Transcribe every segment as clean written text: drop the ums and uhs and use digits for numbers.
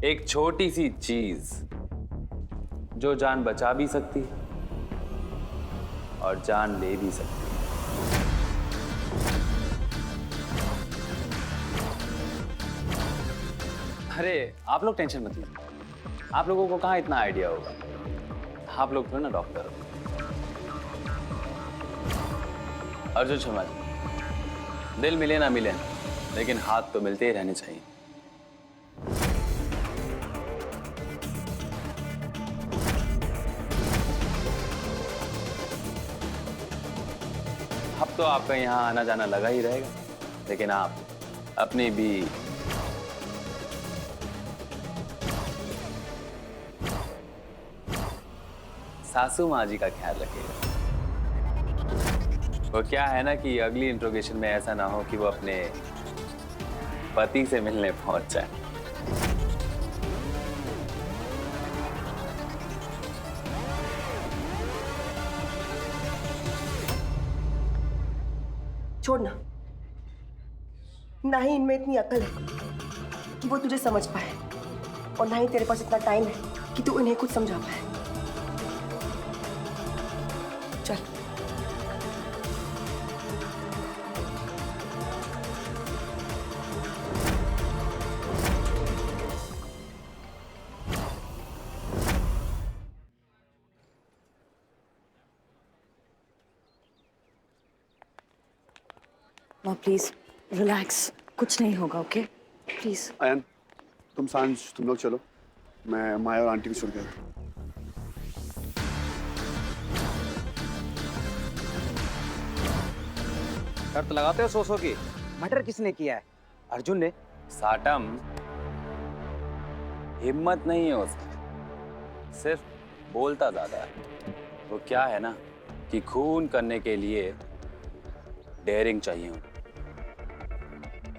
एक छोटी सी चीज जो जान बचा भी सकती है और जान ले भी सकती है। अरे आप लोग टेंशन मत लीजिए, आप लोगों को कहाँ इतना आइडिया होगा, आप लोग थोड़ा ना डॉक्टर हो। अर्जुन शर्मा जी, दिल मिले ना मिले लेकिन हाथ तो मिलते ही रहने चाहिए। अब तो आपका यहाँ आना जाना लगा ही रहेगा, लेकिन आप अपनी भी सासू माँ जी का ख्याल रखिएगा। वो क्या है ना कि अगली इंट्रोगेशन में ऐसा ना हो कि वो अपने पति से मिलने पहुंच जाए। छोड़ना, ना ही इनमें इतनी अकल है कि वो तुझे समझ पाए, और ना ही तेरे पास इतना टाइम है कि तू इन्हें कुछ समझा पाए। चल। माँ प्लीज रिलैक्स, कुछ नहीं होगा, ओके प्लीज। आयन, तुम लोग चलो, मैं माया और आंटी को छोड़ गया। शर्त लगाते हो 100 की? मर्डर किसने किया है? अर्जुन ने। साटम, हिम्मत नहीं है उसकी, सिर्फ बोलता ज्यादा है। वो क्या है ना कि खून करने के लिए डेयरिंग चाहिए उन्हें।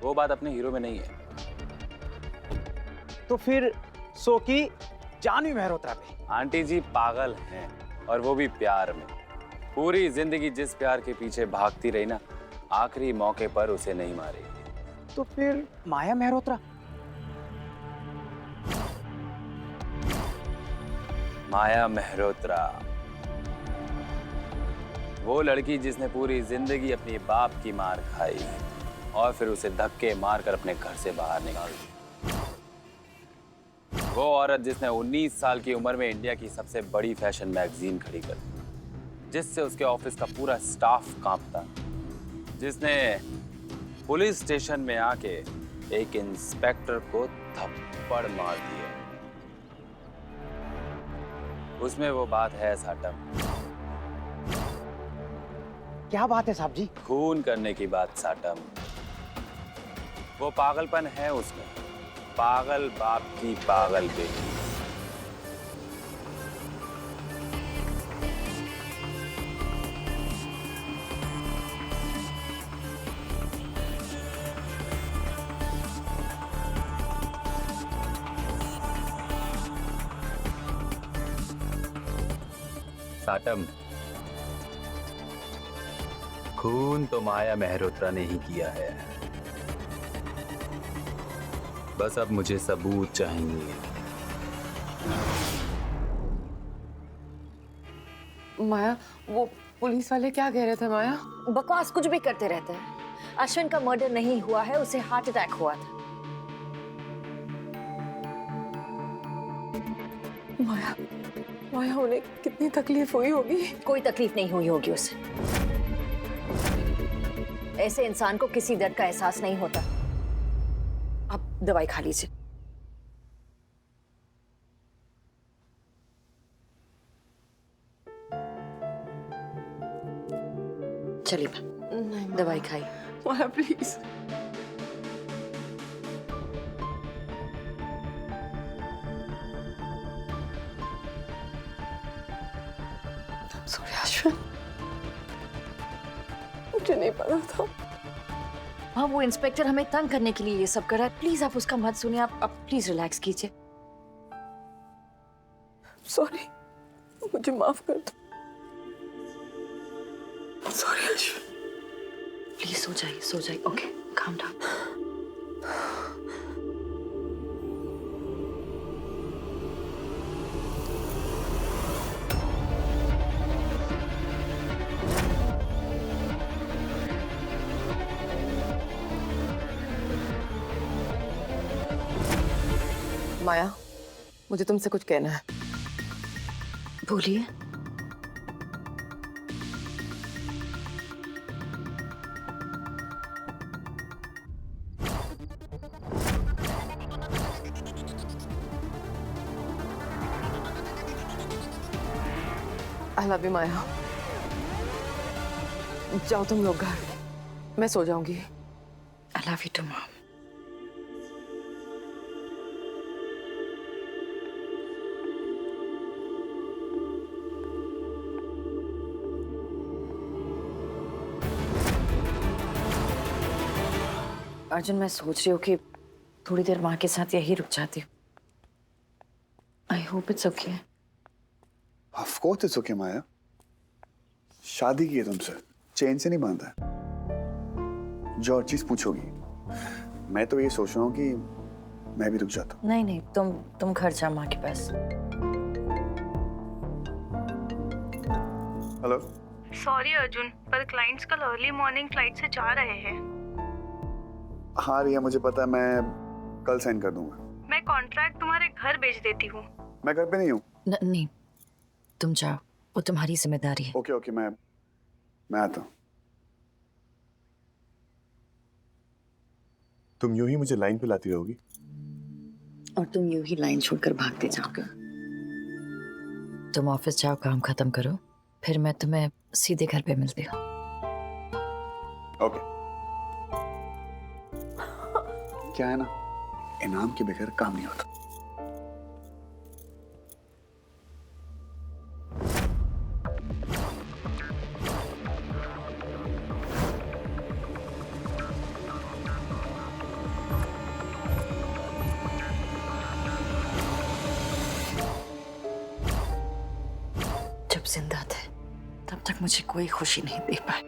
वो बात अपने हीरो में नहीं है। तो फिर 100 की जानवी मेहरोत्रा पे। आंटी जी पागल हैं, और वो भी प्यार में। पूरी जिंदगी जिस प्यार के पीछे भागती रही ना, आखिरी मौके पर उसे नहीं मारेगी। तो फिर माया मेहरोत्रा? माया मेहरोत्रा, वो लड़की जिसने पूरी जिंदगी अपनी बाप की मार खाई और फिर उसे धक्के मारकर अपने घर से बाहर निकाल दिया। वो औरत जिसने 19 साल की उम्र में इंडिया की सबसे बड़ी फैशन मैगजीन खड़ी कर दी, जिससे उसके ऑफिस का पूरा स्टाफ कांपता, जिसने पुलिस स्टेशन में आके एक इंस्पेक्टर को थप्पड़ मार दिया। उसमें वो बात है साटम। क्या बात है साहब जी? खून करने की बात साटम। वो पागलपन है उसमें, पागल बाप की पागल बेटी। साटम, खून तो माया मेहरोत्रा ने ही किया है, बस अब मुझे सबूत चाहिए। माया, वो पुलिस वाले क्या कह रहे थे माया? बकवास कुछ भी करते रहते हैं। अश्विन का मर्डर नहीं हुआ है, उसे हार्ट अटैक हुआ था। माया, माया उन्हें कितनी तकलीफ हुई होगी? कोई तकलीफ नहीं हुई होगी उसे। ऐसे इंसान को किसी दर्द का एहसास नहीं होता। अब दवाई खा लीजिए। चलिए दवाई खाइए। माया प्लीज। सॉरी अश्विन, मुझे नहीं पता था। हाँ, वो इंस्पेक्टर हमें तंग करने के लिए ये सब कर रहा है। प्लीज आप उसका मत सुनिए। आप प्लीज रिलैक्स कीजिए। सॉरी, मुझे माफ कर दो। सॉरी अश्विन। प्लीज सो जाइए, ओके, काम डाउन। माया, मुझे तुमसे कुछ कहना है। बोलिए। I love you, माया। जाओ तुम लोग घर, मैं सो जाऊंगी। I love you too, Mom. Arjun, मैं सोच रही हूँ कि थोड़ी देर माँ के साथ यही रुक जाती हूँ। I hope it's okay. Of course it's okay Maya. शादी की है तुमसे, चेन से नहीं बांधा है। जो और चीज पूछोगी, मैं तो ये सोच रहा हूँ कि मैं भी रुक जाता हूँ। नहीं नहीं, तुम घर जा माँ के पास। हेलो। सॉरी अर्जुन, पर क्लाइंट्स कल अर्ली मॉर्निंग फ्लाइट से जा रहे हैं। हाँ रिया, मुझे पता है, मैं कल साइन कर दूंगा। मैं कॉन्ट्रैक्ट तुम्हारे घर भेज देती हूँ। मैं घर पे नहीं हूँ। नहीं, तुम जाओ, वो तुम्हारी जिम्मेदारी है। ओके ओके, मैं आता हूँ। तुम यूं ही मुझे लाइन पे लाती रहोगी? और तुम यूं ही लाइन छोड़कर भागते जाओगे। तुम ऑफिस जाओ, काम खत्म करो, फिर मैं तुम्हें सीधे घर पे मिलती हूँ। ओके। क्या है ना, इनाम के बगैर काम नहीं होता। जब जिंदा थे तब तक मुझे कोई खुशी नहीं दे पाए,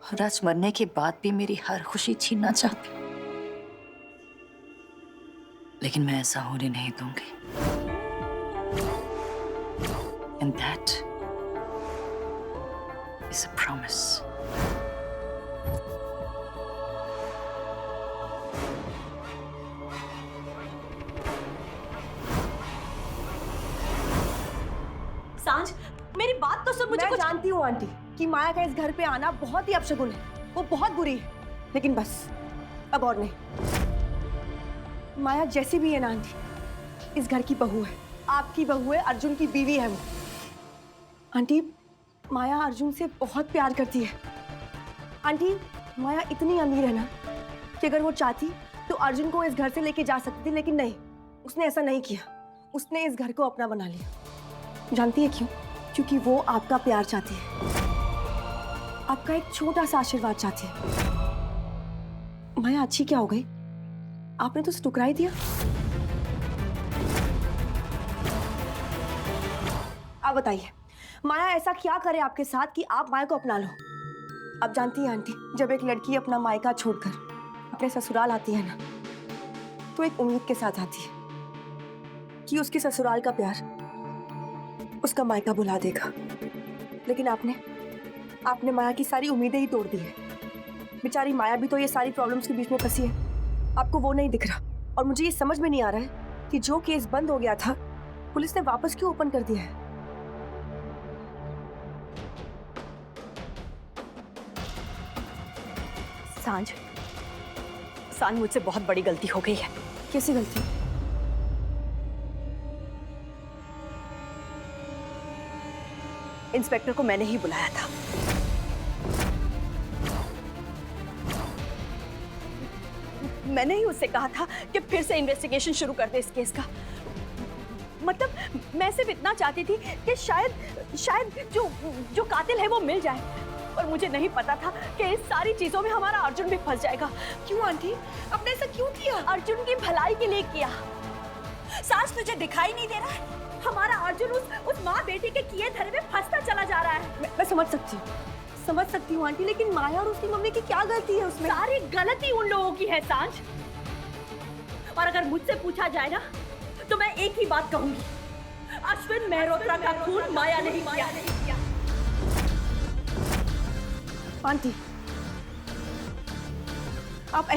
और आज मरने के बाद भी मेरी हर खुशी छीनना चाहती, लेकिन मैं ऐसा होने नहीं दूंगी। And that is a promise. सांझ, मेरी बात तो सुन। मुझे मैं जानती हूँ आंटी कि माया का इस घर पे आना बहुत ही अपशगुन है, वो बहुत बुरी है, लेकिन बस अब और नहीं। माया जैसी भी है ना आंटी, इस घर की बहू है, आपकी बहू है, अर्जुन की बीवी है वो। आंटी, माया अर्जुन से बहुत प्यार करती है। आंटी, माया इतनी अमीर है ना कि अगर वो चाहती तो अर्जुन को इस घर से लेके जा सकती थी, लेकिन नहीं, उसने ऐसा नहीं किया। उसने इस घर को अपना बना लिया। जानती है क्यों? क्योंकि वो आपका प्यार चाहती है, आपका एक छोटा सा आशीर्वाद चाहती है। माया अच्छी क्या हो गई? आपने तो ठुकरा ही दिया। आप बताइए, माया ऐसा क्या करे आपके साथ कि आप माया को अपना लो? आप जानती हैं आंटी, जब एक लड़की अपना मायका छोड़कर अपने ससुराल आती है ना, तो एक उम्मीद के साथ आती है कि उसके ससुराल का प्यार उसका मायका बुला देगा। लेकिन आपने माया की सारी उम्मीदें ही तोड़ दी है। बेचारी माया भी तो ये सारी प्रॉब्लम्स के बीच में फंसी है, आपको वो नहीं दिख रहा। और मुझे ये समझ में नहीं आ रहा है कि जो केस बंद हो गया था, पुलिस ने वापस क्यों ओपन कर दिया है। सांझ, मुझसे बहुत बड़ी गलती हो गई है। कैसी गलती? इंस्पेक्टर को मैंने ही बुलाया था। मैंने ही उससे कहा था कि फिर से इन्वेस्टिगेशन शुरू कर दे इस केस का। मतलब मैं सिर्फ इतना चाहती थी कि शायद जो कातिल है वो मिल जाए, और मुझे नहीं पता था कि इस सारी चीजों में हमारा अर्जुन भी फंस जाएगा। क्यों आंटी, आपने ऐसा क्यों किया? अर्जुन की भलाई के लिए किया। सांस, तुझे दिखाई नहीं दे रहा है? हमारा अर्जुन उस माँ बेटी के किए धरे में फंसता चला जा रहा है। मैं समझ सकती हूँ आंटी, लेकिन माया और उसकी मम्मी की क्या गलती है उसमें? सारी गलती उन लोगों की है सांझ, और अगर मुझसे पूछा जाए ना तो मैं एक ही बात कहूंगी, अश्विन मेहरोत्रा का खून माया नहीं किया। आंटी, आप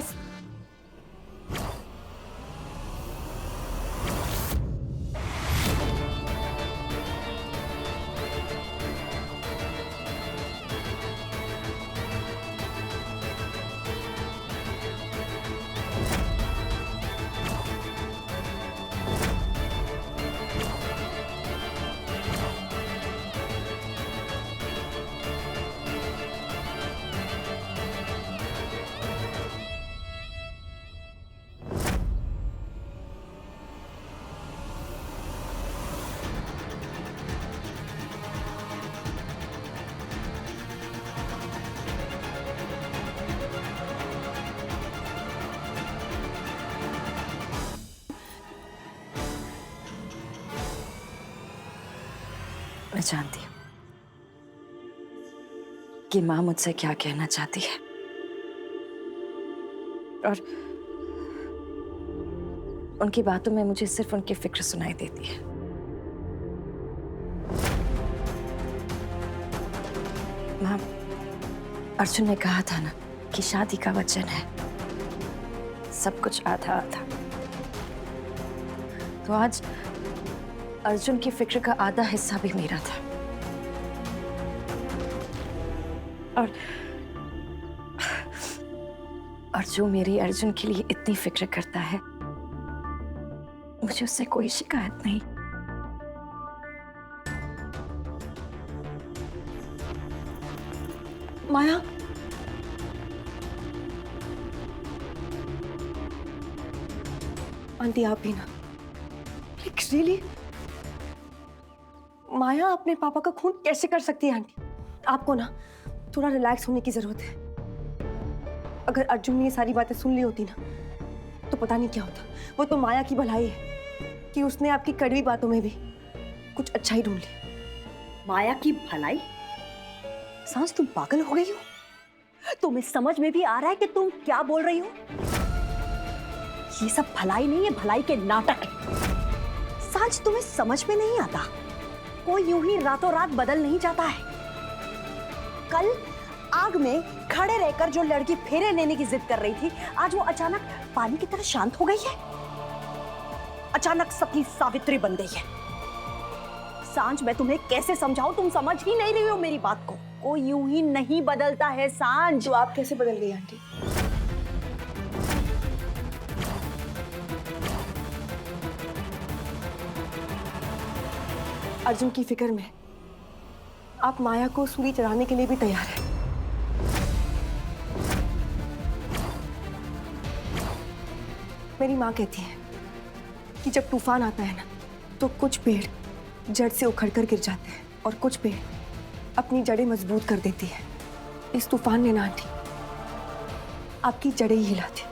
मैं जानती हूँ कि माँ मुझसे क्या कहना चाहती है, और उनकी बातों में मुझे सिर्फ उनकी फिक्र सुनाई देती है। माँ, अर्जुन ने कहा था ना कि शादी का वचन है, सब कुछ आधा आधा। तो आज अर्जुन की फिक्र का आधा हिस्सा भी मेरा था, और जो मेरी अर्जुन के लिए इतनी फिक्र करता है, मुझे उससे कोई शिकायत नहीं। माया, आंटी आप भी ना, रियली माया अपने पापा का खून कैसे कर सकती है आंटी? आपको ना थोड़ा रिलैक्स होने की जरूरत है। अगर अर्जुन ने ये सारी बातें सुन ली होती ना, तो पता नहीं क्या होता। वो तो माया की भलाई है कि उसने आपकी कड़वी बातों में भी कुछ अच्छा ही ढूंढ लिया। माया की भलाई? सांस, तुम पागल हो गई हो? तुम्हें समझ में भी आ रहा है कि तुम क्या बोल रही हो? ये सब भलाई नहीं है, भलाई के नाटक है। सांस, तुम्हें समझ में नहीं आता, कोई यूं ही रातों रात बदल नहीं जाता है। कल आग में खड़े रहकर जो लड़की फेरे लेने की जिद कर रही थी, आज वो अचानक पानी की तरह शांत हो गई है, अचानक सती सावित्री बन गई है। सांझ, मैं तुम्हें कैसे समझाऊं, तुम समझ ही नहीं रही हो मेरी बात को। कोई यूं ही नहीं बदलता है सांझ। तो आप कैसे बदल गई आंटी? अर्जुन की फिक्र में आप माया को सूली चढ़ाने के लिए भी तैयार है। मेरी माँ कहती है कि जब तूफान आता है ना, तो कुछ पेड़ जड़ से उखड़कर गिर जाते हैं और कुछ पेड़ अपनी जड़ें मजबूत कर देती है। इस तूफान ने ना आंटी आपकी जड़ें ही हिला दी।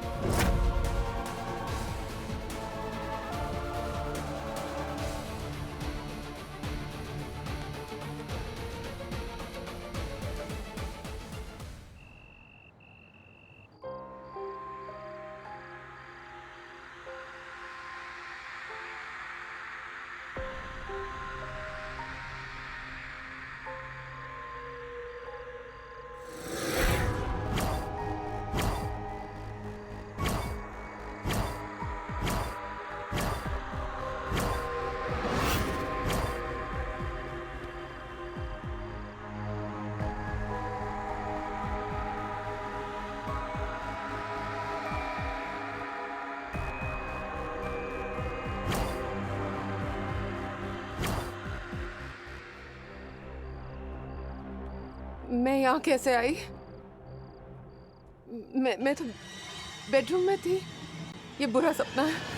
मैं यहाँ कैसे आई? मैं तो बेडरूम में थी। ये बुरा सपना है।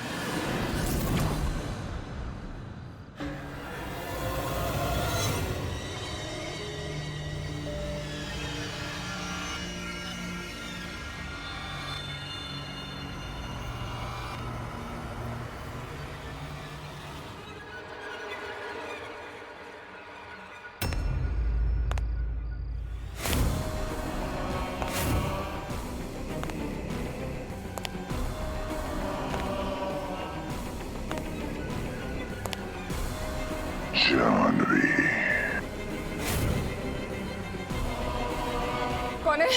कौन है?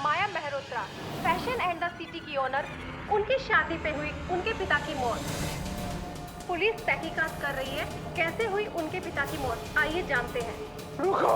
Maya Mehrotra, fashion and the city की ओनर। उनकी शादी पे हुई उनके पिता की मौत। पुलिस तहकीकात कर रही है कैसे हुई उनके पिता की मौत। आइए जानते हैं। रुको।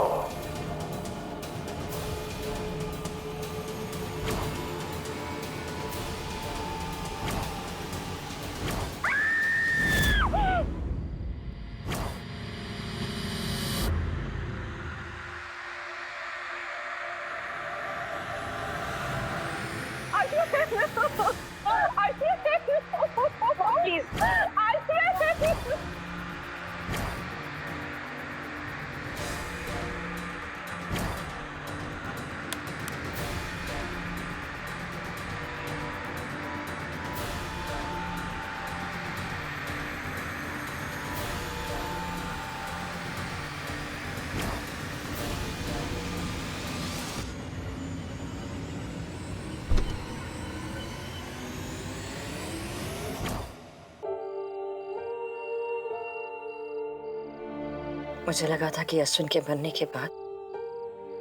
मुझे लगा था कि अश्विन के बनने के बाद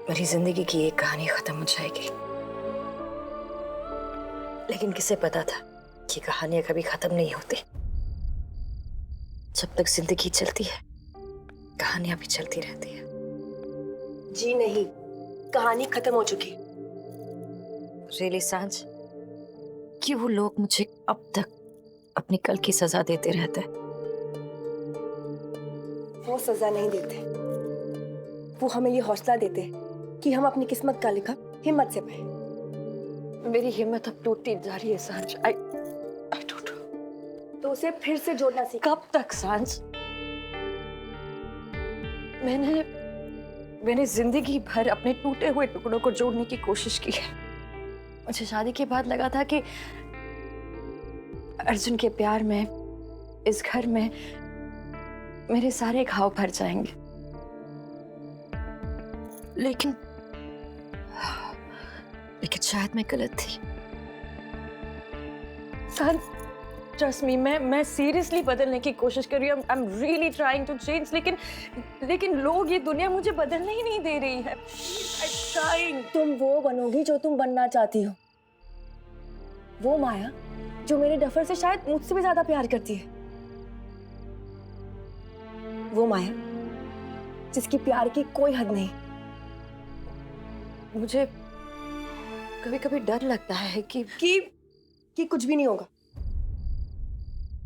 मेरी जिंदगी की एक कहानी खत्म हो जाएगी, लेकिन किसे पता था कि कहानियां कभी खत्म नहीं होती। जब तक जिंदगी चलती है कहानियां भी चलती रहती है। जी नहीं, कहानी खत्म हो चुकी। रियली सांझ, क्यों लोग मुझे अब तक अपनी कल की सजा देते रहते हैं? वो सजा नहीं देते, वो हमें ये हौसला देते कि हम अपनी किस्मत का लिखा हिम्मत से पाए। मेरी हिम्मत अब टूटती जा रही है सांझ। I don't know. तो उसे फिर से जोड़ना सीख। कब तक सांझ? मैंने जिंदगी भर अपने टूटे हुए टुकड़ों को जोड़ने की कोशिश की है। मुझे शादी के बाद लगा था कि अर्जुन के प्यार में, इस घर में मेरे सारे घाव भर जाएंगे, लेकिन शायद मैं गलत थी। ट्रस्ट मी, मैं सीरियसली बदलने की कोशिश कर रही हूँ। I am really trying to change, लेकिन लोग, ये दुनिया मुझे बदलने ही नहीं दे रही है। तुम वो बनोगी जो तुम बनना चाहती हो। वो माया जो मेरे डफर से शायद मुझसे भी ज्यादा प्यार करती है। वो माया जिसकी प्यार की कोई हद नहीं। मुझे कभी कभी डर लगता है कि कुछ भी नहीं होगा।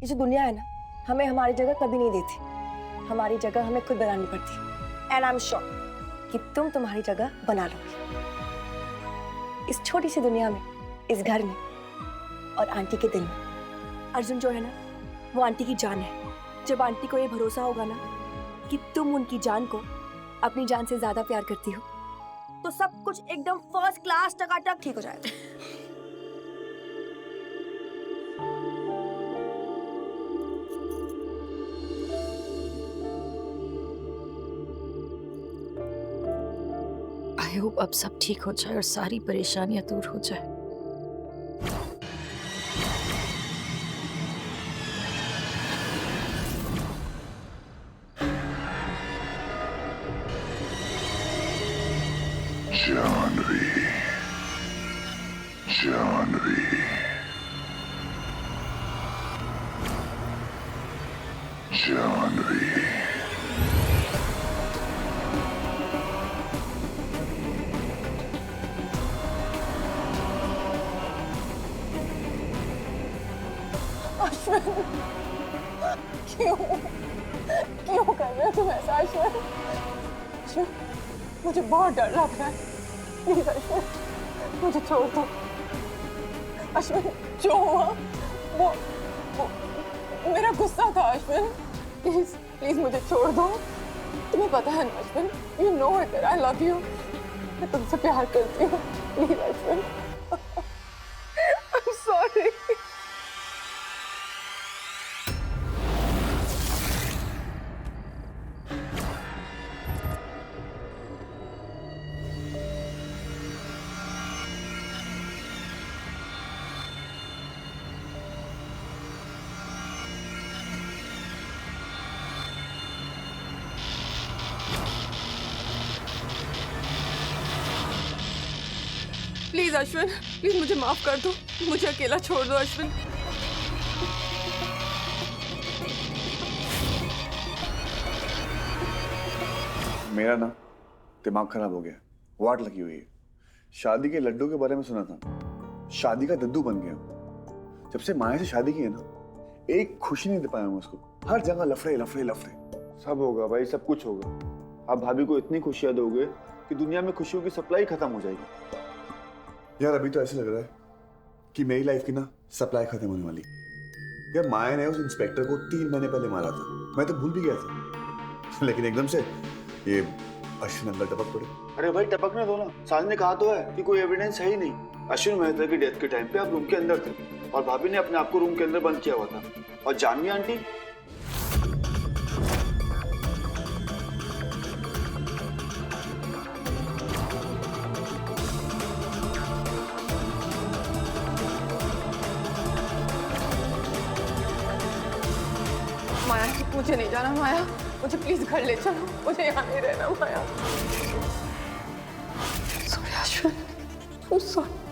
ये जो दुनिया है ना, हमें हमारी जगह कभी नहीं देती। हमारी जगह हमें खुद बनानी पड़ती है। एंड आई एम श्योर कि तुम तुम्हारी जगह बना लोगी इस छोटी सी दुनिया में, इस घर में और आंटी के दिल में। अर्जुन जो है ना, वो आंटी की जान है। जब आंटी को ये भरोसा होगा ना कि तुम उनकी जान को अपनी जान से ज्यादा प्यार करती हो, तो सब कुछ एकदम फर्स्ट क्लास टकाटक ठीक हो जाएगा। आई होप अब सब ठीक हो जाए और सारी परेशानियां दूर हो जाए। क्यों कर रहे हो तुम ऐसा अश्विन? अश्विन, मुझे बहुत डर लग रहा है। प्लीज अश्विन, मुझे छोड़ दो। अश्विन, जो हुआ वो मेरा गुस्सा था अश्विन। प्लीज प्लीज मुझे छोड़ दो। तुम्हें पता है ना Ashwin, you know it, I love you. मैं तुमसे प्यार करती हूँ। Please Ashwin, I am sorry. Please Ashwin, please मुझे माफ कर दो। मुझे अकेला छोड़ दो अश्विन। मेरा ना दिमाग खराब हो गया। वाट लगी हुई है। शादी के लड्डू के बारे में सुना था, शादी का दद्दू बन गया। जब से माया से शादी की है ना, एक खुशी नहीं दे पाया मैं उसको। हर जगह लफड़े लफड़े लफड़े। सब होगा भाई, सब कुछ होगा। आप भाभी को इतनी खुशियां दोगे कि दुनिया में खुशियों की सप्लाई खत्म हो जाएगी। यार अभी तो ऐसे लग रहा है कि मेरी लाइफ की ना सप्लाई खत्म होने वाली। यार माया ने उस इंस्पेक्टर को 3 महीने पहले मारा था, मैं तो भूल भी गया था। लेकिन एकदम से ये अश्विन अंदर टपक पड़े। अरे भाई टपकने दो ना, साल ने कहा तो है कि कोई एविडेंस है ही नहीं। अश्विन मेहता की डेथ के टाइम पे आप रूम के अंदर थे और भाभी ने अपने आप को रूम के अंदर बंद किया हुआ था। और जानवी आंटी, माया, मुझे नहीं जाना। माया, मुझे प्लीज घर ले चलो, मुझे यहाँ नहीं रहना माया। Sorry Ashwin, sorry.